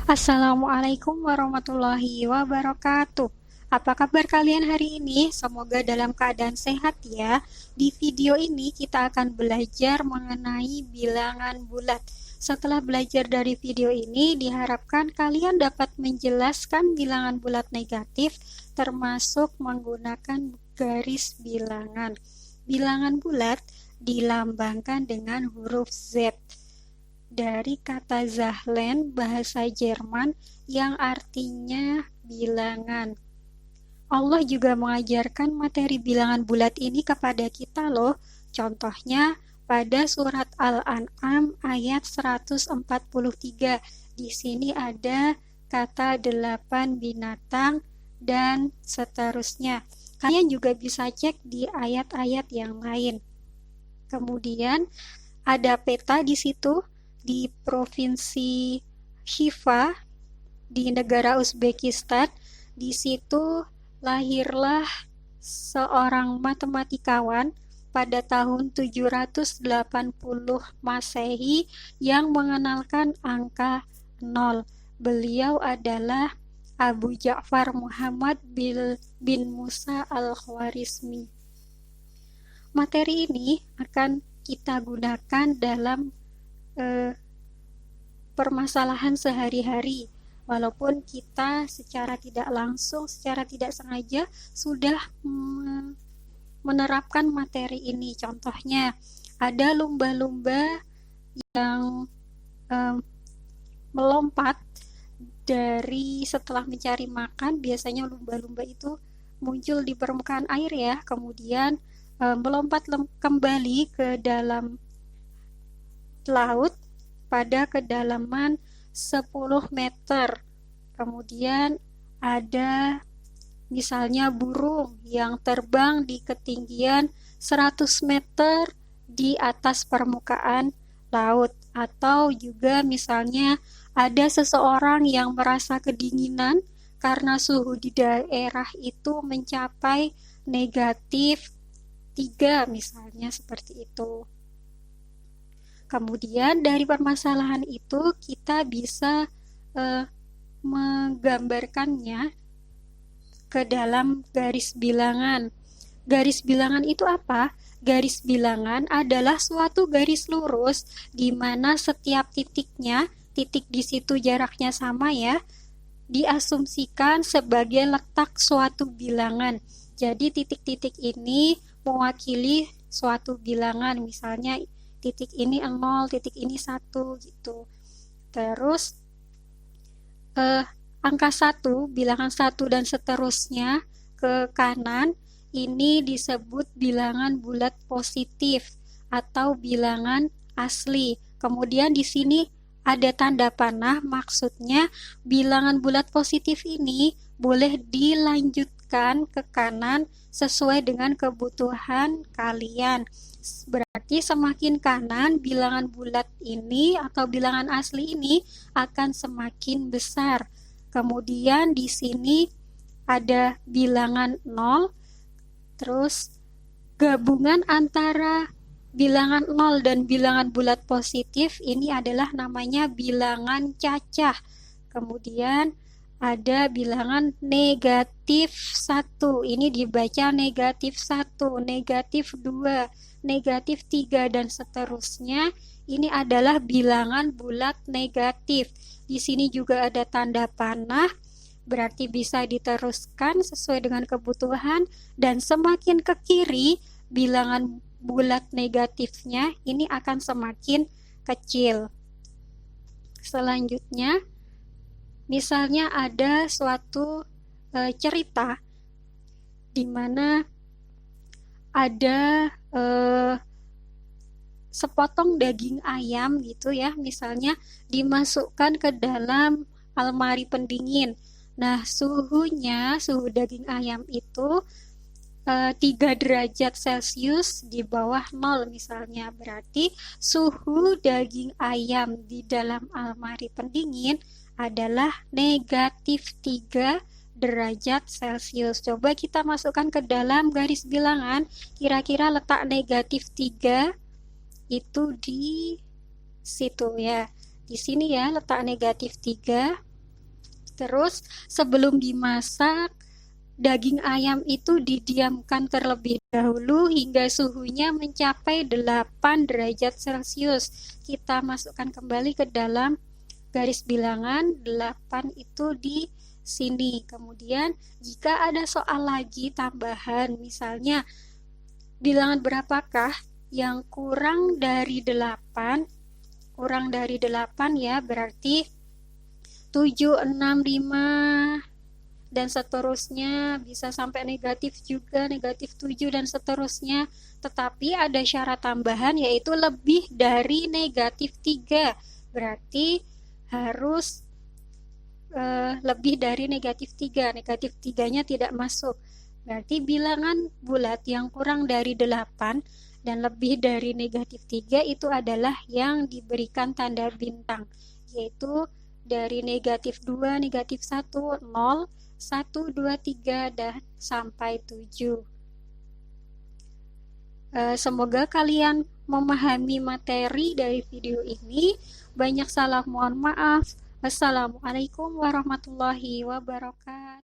Assalamualaikum warahmatullahi wabarakatuh. Apa kabar kalian hari ini? Semoga dalam keadaan sehat ya. Di video ini kita akan belajar mengenai bilangan bulat. Setelah belajar dari video ini, diharapkan kalian dapat menjelaskan bilangan bulat negatif termasuk menggunakan garis bilangan. Bilangan bulat dilambangkan dengan huruf Z dari kata Zahlen, bahasa Jerman yang artinya bilangan. Allah juga mengajarkan materi bilangan bulat ini kepada kita loh. Contohnya pada surat Al-An'am ayat 143. Di sini ada kata 8 binatang dan seterusnya. Kalian juga bisa cek di ayat-ayat yang lain. Kemudian ada peta di situ di provinsi Khiva di negara Uzbekistan. Di situ lahirlah seorang matematikawan pada tahun 780 Masehi yang mengenalkan angka 0. Beliau adalah Abu Ja'far Muhammad bin Musa al-Khwarizmi. Materi ini akan kita gunakan dalam permasalahan sehari-hari, walaupun kita secara tidak langsung, secara tidak sengaja sudah menerapkan materi ini. Contohnya ada lumba-lumba yang melompat dari setelah mencari makan. Biasanya lumba-lumba itu muncul di permukaan air ya, kemudian melompat kembali ke dalam laut pada kedalaman 10 meter. Kemudian ada misalnya burung yang terbang di ketinggian 100 meter di atas permukaan laut. Atau juga misalnya ada seseorang yang merasa kedinginan karena suhu di daerah itu mencapai negatif 3 misalnya, seperti itu. Kemudian dari permasalahan itu kita bisa menggambarkannya ke dalam garis bilangan. Garis bilangan itu apa? Garis bilangan adalah suatu garis lurus di mana setiap titiknya, titik di situ jaraknya sama ya, diasumsikan sebagai letak suatu bilangan. Jadi titik-titik ini mewakili suatu bilangan, misalnya titik ini 0, titik ini 1 gitu. Terus angka 1, bilangan 1 dan seterusnya ke kanan ini disebut bilangan bulat positif atau bilangan asli. Kemudian di sini ada tanda panah, maksudnya bilangan bulat positif ini boleh dilanjutkan ke kanan sesuai dengan kebutuhan kalian. Berarti semakin kanan bilangan bulat ini atau bilangan asli ini akan semakin besar. Kemudian di sini ada bilangan 0, terus gabungan antara bilangan 0 dan bilangan bulat positif ini adalah namanya bilangan cacah. Kemudian ada bilangan negatif 1, ini dibaca negatif 1, negatif 2, negatif 3, dan seterusnya. Ini adalah bilangan bulat negatif. Di sini juga ada tanda panah, berarti bisa diteruskan sesuai dengan kebutuhan, dan semakin ke kiri bilangan bulat negatifnya ini akan semakin kecil. Selanjutnya, misalnya ada suatu cerita di mana ada sepotong daging ayam gitu ya, misalnya dimasukkan ke dalam almari pendingin. Nah, suhunya, suhu daging ayam itu 3 derajat Celcius di bawah 0 misalnya. Berarti suhu daging ayam di dalam almari pendingin adalah negatif 3 derajat Celcius. Coba kita masukkan ke dalam garis bilangan, kira-kira letak negatif 3 itu di situ ya. Di sini ya letak negatif 3. Terus sebelum dimasak, daging ayam itu didiamkan terlebih dahulu hingga suhunya mencapai 8 derajat Celcius. Kita masukkan kembali ke dalam garis bilangan 8 itu di sini. Kemudian jika ada soal lagi tambahan, misalnya bilangan berapakah yang kurang dari 8? Kurang dari 8 ya, berarti 7, 6, 5 dan seterusnya, bisa sampai negatif juga, negatif 7 dan seterusnya. Tetapi ada syarat tambahan yaitu lebih dari negatif 3. Berarti harus lebih dari negatif 3. Negatif 3-nya tidak masuk. Berarti bilangan bulat yang kurang dari 8 dan lebih dari negatif 3 itu adalah yang diberikan tanda bintang, yaitu dari negatif 2, negatif 1, 0, 1, 2, 3, dan sampai 7. Semoga kalian memahami materi dari video ini. Banyak salah mohon maaf. Wassalamualaikum warahmatullahi wabarakatuh.